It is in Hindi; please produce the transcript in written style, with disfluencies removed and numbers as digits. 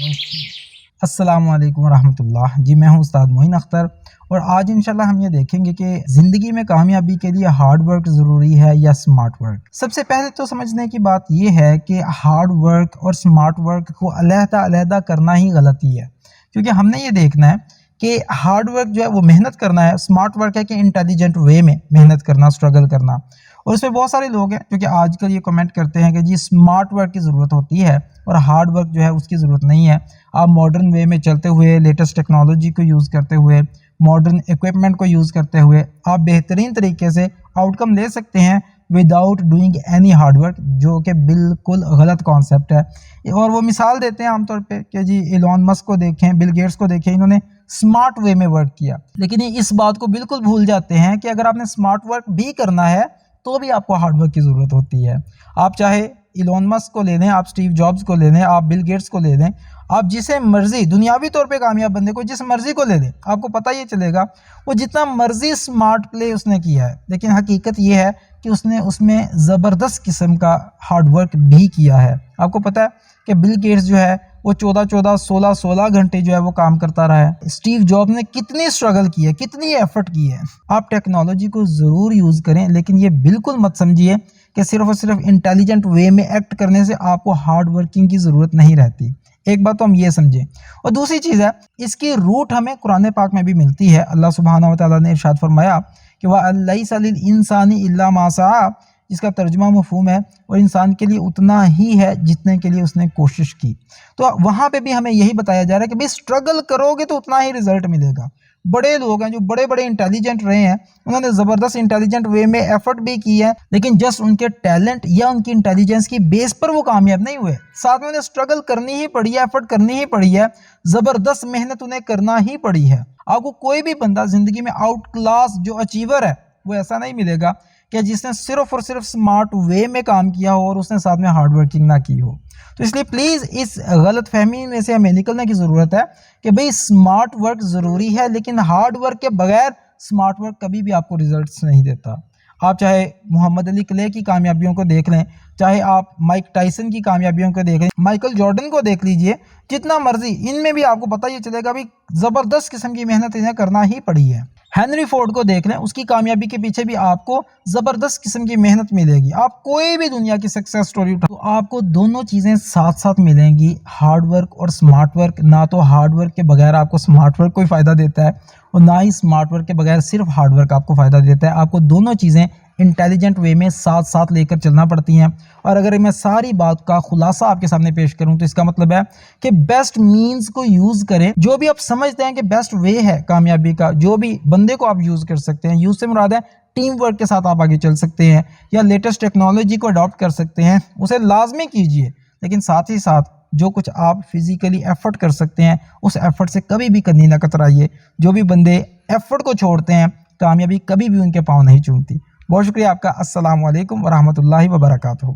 अस्सलाम वालेकुम वरहमतुल्लाह। जी मैं हूं उस्ताद मोइन अख्तर और आज इंशाल्लाह हम ये देखेंगे कि ज़िंदगी में कामयाबी के लिए हार्ड वर्क ज़रूरी है या स्मार्ट वर्क। सबसे पहले तो समझने की बात ये है कि हार्ड वर्क और स्मार्ट वर्क को अलग-अलग करना ही गलती है, क्योंकि हमने ये देखना है कि हार्ड वर्क जो है वो मेहनत करना है, स्मार्ट वर्क है कि इंटेलिजेंट वे में मेहनत करना, स्ट्रगल करना। और इसमें बहुत सारे लोग हैं जो कि आजकल ये कमेंट करते हैं कि जी स्मार्ट वर्क की ज़रूरत होती है और हार्ड वर्क जो है उसकी ज़रूरत नहीं है। आप मॉडर्न वे में चलते हुए, लेटेस्ट टेक्नोलॉजी को यूज़ करते हुए, मॉडर्न इक्विपमेंट को यूज़ करते हुए आप बेहतरीन तरीके से आउटकम ले सकते हैं without doing any hard work, जो कि बिल्कुल गलत कॉन्सेप्ट है। और वो मिसाल देते हैं आमतौर पे कि जी एलोन मस्क को देखें, बिल गेट्स को देखें, इन्होंने स्मार्ट वे में वर्क किया, लेकिन ये इस बात को बिल्कुल भूल जाते हैं कि अगर आपने स्मार्ट वर्क भी करना है तो भी आपको हार्ड वर्क की ज़रूरत होती है। आप चाहे इलोन मस्क को ले लें, आप स्टीव जॉब्स को ले लें, आप बिल गेट्स को ले लें, आप जिसे मर्जी दुनियावी तौर पे कामयाब बंदे को जिस मर्जी को ले लें, आपको पता ये चलेगा वो जितना मर्जी स्मार्ट प्ले उसने किया है, लेकिन हकीकत ये है कि उसने उसमें ज़बरदस्त किस्म का हार्ड वर्क भी किया है। आपको पता है कि बिल गेट्स जो है वो 14-14, 16-16 घंटे जो है वो काम करता रहा है। स्टीव जॉब ने कितनी स्ट्रगल की है, कितनी एफर्ट की है। आप टेक्नोलॉजी को ज़रूर यूज़ करें, लेकिन ये बिल्कुल मत समझिए कि सिर्फ और सिर्फ इंटेलिजेंट वे में एक्ट करने से आपको हार्ड वर्किंग की ज़रूरत नहीं रहती। एक बात तो हम ये समझें। और दूसरी चीज़ है, इसकी रूट हमें कुरान पाक में भी मिलती है। अल्लाह सुब्हानहू व तआला ने इरशाद फरमाया कि वह लैसा लिल इंसानी इल्ला मा सआ, जिसका तर्जुमा मफ़हूम है और इंसान के लिए उतना ही है जितने के लिए उसने कोशिश की। तो वहाँ पे भी हमें यही बताया जा रहा है कि भाई स्ट्रगल करोगे तो उतना ही रिजल्ट मिलेगा। बड़े लोग हैं जो बड़े बड़े इंटेलिजेंट रहे हैं, उन्होंने ज़बरदस्त इंटेलिजेंट वे में एफर्ट भी की है, लेकिन जस्ट उनके टैलेंट या उनकी इंटेलिजेंस की बेस पर वो कामयाब नहीं हुए। साथ में उन्हें स्ट्रगल करनी ही पड़ी है, एफर्ट करनी ही पड़ी है, ज़बरदस्त मेहनत उन्हें करना ही पड़ी है। आपको कोई भी बंदा ज़िंदगी में आउट क्लास जो अचीवर है वो ऐसा नहीं मिलेगा कि जिसने सिर्फ और सिर्फ स्मार्ट वे में काम किया हो और उसने साथ में हार्ड वर्किंग ना की हो। तो इसलिए प्लीज़ इस गलत फहमी में से हमें निकलने की ज़रूरत है कि भाई स्मार्ट वर्क ज़रूरी है, लेकिन हार्ड वर्क के बगैर स्मार्ट वर्क कभी भी आपको रिजल्ट्स नहीं देता। आप चाहे मोहम्मद अली क्ले की कामयाबियों को देख लें, चाहे आप माइक टाइसन की कामयाबियों को देख लें, माइकल जॉर्डन को देख लीजिए, जितना मर्जी, इनमें भी आपको पता ही चलेगा भाई ज़बरदस्त किस्म की मेहनत इन्हें करना ही पड़ी है। हेनरी फोर्ड को देख लें, उसकी कामयाबी के पीछे भी आपको ज़बरदस्त किस्म की मेहनत मिलेगी। आप कोई भी दुनिया की सक्सेस स्टोरी उठा तो आपको दोनों चीज़ें साथ साथ मिलेंगी, हार्ड वर्क और स्मार्ट वर्क। ना तो हार्ड वर्क के बगैर आपको स्मार्ट वर्क कोई फ़ायदा देता है और ना ही स्मार्ट वर्क के बगैर सिर्फ हार्ड वर्क आपको फ़ायदा देता है। आपको दोनों चीज़ें इंटेलिजेंट वे में साथ साथ लेकर चलना पड़ती हैं। और अगर मैं सारी बात का खुलासा आपके सामने पेश करूं तो इसका मतलब है कि बेस्ट मीन्स को यूज़ करें। जो भी आप समझते हैं कि बेस्ट वे है कामयाबी का, जो भी बंदे को आप यूज़ कर सकते हैं। यूज़ से मुराद है टीम वर्क के साथ आप आगे चल सकते हैं या लेटेस्ट टेक्नोलॉजी को अडॉप्ट कर सकते हैं, उसे लाजमी कीजिए। लेकिन साथ ही साथ जो कुछ आप फिजिकली एफर्ट कर सकते हैं उस एफर्ट से कभी भी कतई ना कतराइए। जो भी बंदे एफर्ट को छोड़ते हैं कामयाबी कभी भी उनके पाँव नहीं चूमती। बहुत शुक्रिया आपका। अस्सलाम वालेकुम वरहमतुल्लाहि वबरकातुहू।